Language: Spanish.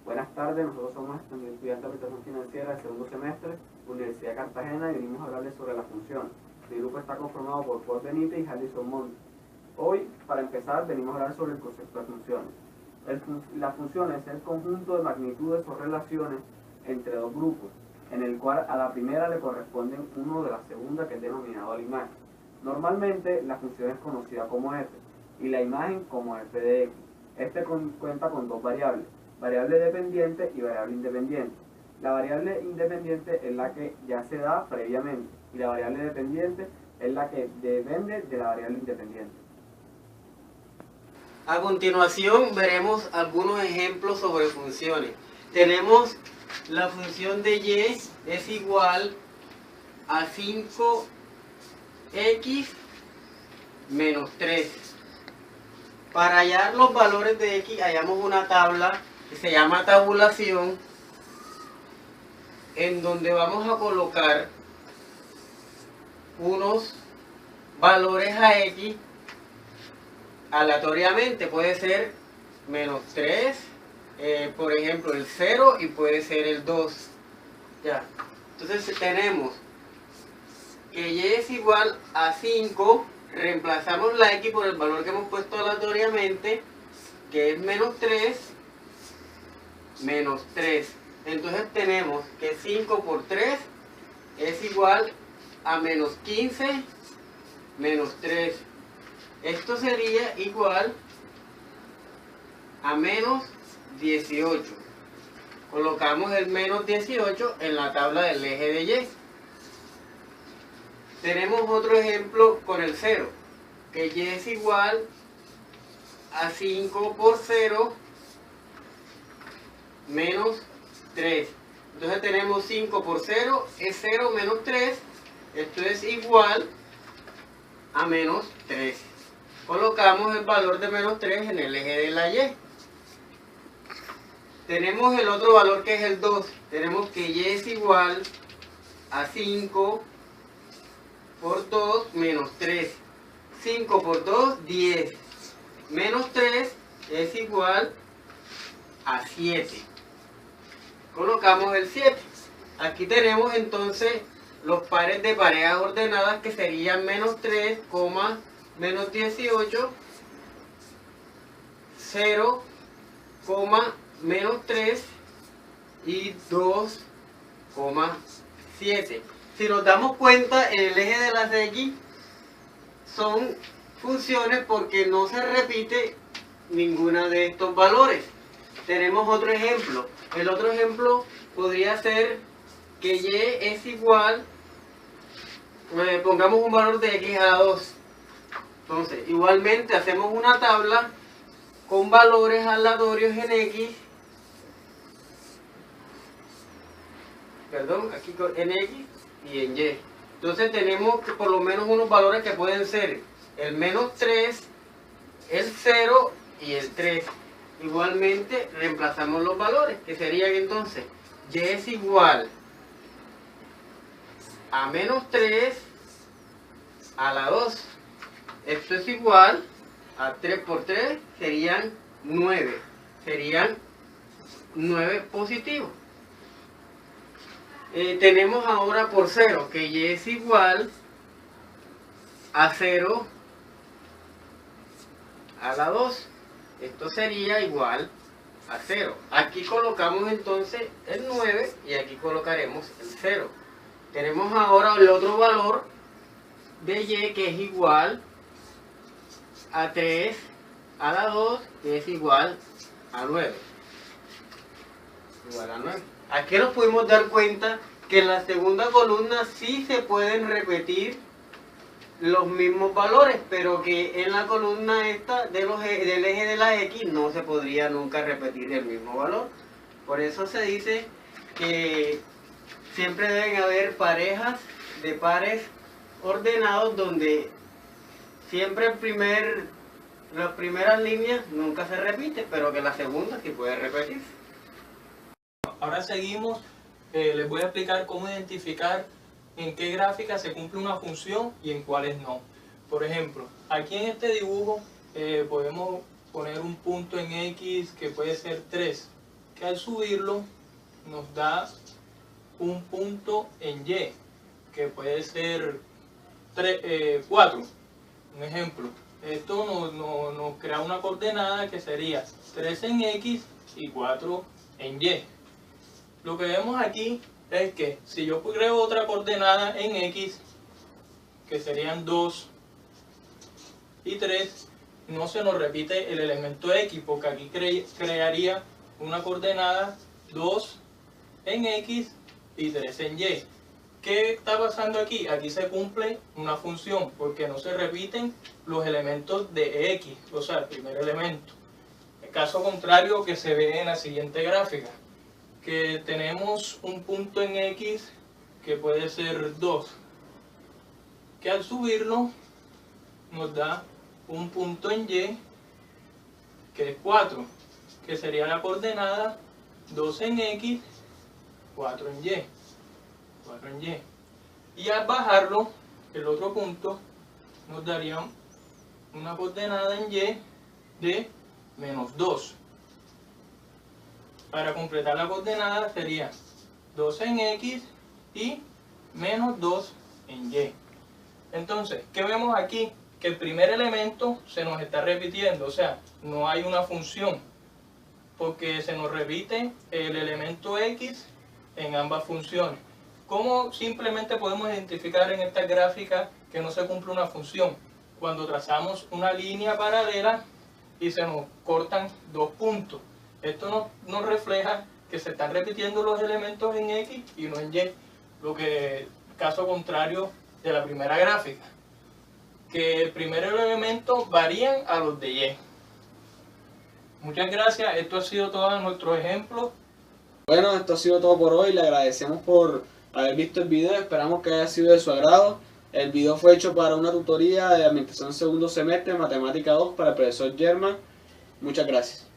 Buenas tardes, nosotros somos estudiantes de Administración Financiera del segundo semestre, Universidad de Cartagena, y venimos a hablarles sobre las funciones. Mi grupo está conformado por Paul Benítez y Harrison Montt. Hoy, para empezar, venimos a hablar sobre el concepto de funciones. Las funciones es el conjunto de magnitudes o relaciones entre dos grupos, en el cual a la primera le corresponden uno de la segunda, que es denominado la imagen. Normalmente la función es conocida como f y la imagen como f de x. Este cuenta con dos variables, variable dependiente y variable independiente. La variable independiente es la que ya se da previamente y la variable dependiente es la que depende de la variable independiente. A continuación veremos algunos ejemplos sobre funciones. Tenemos la función de y es igual a 5x menos 3. Para hallar los valores de x, hallamos una tabla que se llama tabulación, en donde vamos a colocar unos valores a x aleatoriamente. Puede ser menos 3, por ejemplo el 0, y puede ser el 2. Ya. Entonces tenemos que y es igual a 5, reemplazamos la x por el valor que hemos puesto aleatoriamente, que es menos 3, menos 3. Entonces tenemos que 5 por 3 es igual a menos 15 menos 3. Esto sería igual a menos 18. Colocamos el menos 18 en la tabla del eje de y. Tenemos otro ejemplo con el 0, que y es igual a 5 por 0 menos 3. Entonces tenemos 5 por 0 es 0 menos 3. Esto es igual a menos 3. Colocamos el valor de menos 3 en el eje de la y. Tenemos el otro valor, que es el 2. Tenemos que y es igual a 5 por 2 menos 3. 5 por 2, 10. Menos 3 es igual a 7. Colocamos el 7. Aquí tenemos entonces los pares de parejas ordenadas, que serían menos 3, menos 18, 0, menos 3 y 2, 7. Si nos damos cuenta, en el eje de las x son funciones porque no se repite ninguna de estos valores. Tenemos otro ejemplo. El otro ejemplo podría ser que y es igual, pongamos un valor de x a la 2. Entonces, igualmente hacemos una tabla con valores aleatorios en x, aquí en x y en y. Entonces tenemos que por lo menos unos valores que pueden ser el menos 3, el 0 y el 3. Igualmente reemplazamos los valores, que serían entonces y es igual a menos 3 a la 2. Esto es igual a 3 por 3, serían 9. Serían 9 positivos. Tenemos ahora por 0, que y es igual a 0 a la 2. Esto sería igual a 0. Aquí colocamos entonces el 9 y aquí colocaremos el 0. Tenemos ahora el otro valor de y, que es igual a 3 a la 2, que es igual a 9. Igual a 9. Aquí nos pudimos dar cuenta que en la segunda columna sí se pueden repetir los mismos valores, pero que en la columna esta del eje de la x no se podría nunca repetir el mismo valor. Por eso se dice que siempre deben haber parejas de pares ordenados, donde siempre las primeras líneas nunca se repiten, pero que la segunda sí puede repetirse. Ahora seguimos, les voy a explicar cómo identificar en qué gráfica se cumple una función y en cuáles no. Por ejemplo, aquí en este dibujo podemos poner un punto en x que puede ser 3, que al subirlo nos da un punto en Y, que puede ser 4. Un ejemplo, esto nos crea una coordenada que sería 3 en X y 4 en Y. Lo que vemos aquí es que si yo creo otra coordenada en X, que serían 2 y 3, no se nos repite el elemento X, porque aquí crearía una coordenada 2 en X y 3 en Y. ¿Qué está pasando aquí? Aquí se cumple una función, porque no se repiten los elementos de X, o sea, el primer elemento. El caso contrario que se ve en la siguiente gráfica, que tenemos un punto en X que puede ser 2, que al subirlo nos da un punto en Y que es 4, que sería la coordenada 2 en X, 4 en Y. 4 en Y. Y al bajarlo, el otro punto nos daría una coordenada en Y de menos 2. Para completar la coordenada sería 2 en X y menos 2 en Y. Entonces, ¿qué vemos aquí? Que el primer elemento se nos está repitiendo, o sea, no hay una función, porque se nos repite el elemento X en ambas funciones. ¿Cómo simplemente podemos identificar en esta gráfica que no se cumple una función? Cuando trazamos una línea paralela y se nos cortan dos puntos. Esto nos refleja que se están repitiendo los elementos en X y no en Y, lo que caso contrario de la primera gráfica, que el primer elemento varían a los de Y. Muchas gracias, esto ha sido todo nuestro ejemplo. Bueno, esto ha sido todo por hoy, le agradecemos por haber visto el video, esperamos que haya sido de su agrado. El video fue hecho para una tutoría de Administración segundo semestre, Matemática 2 para el profesor Germán. Muchas gracias.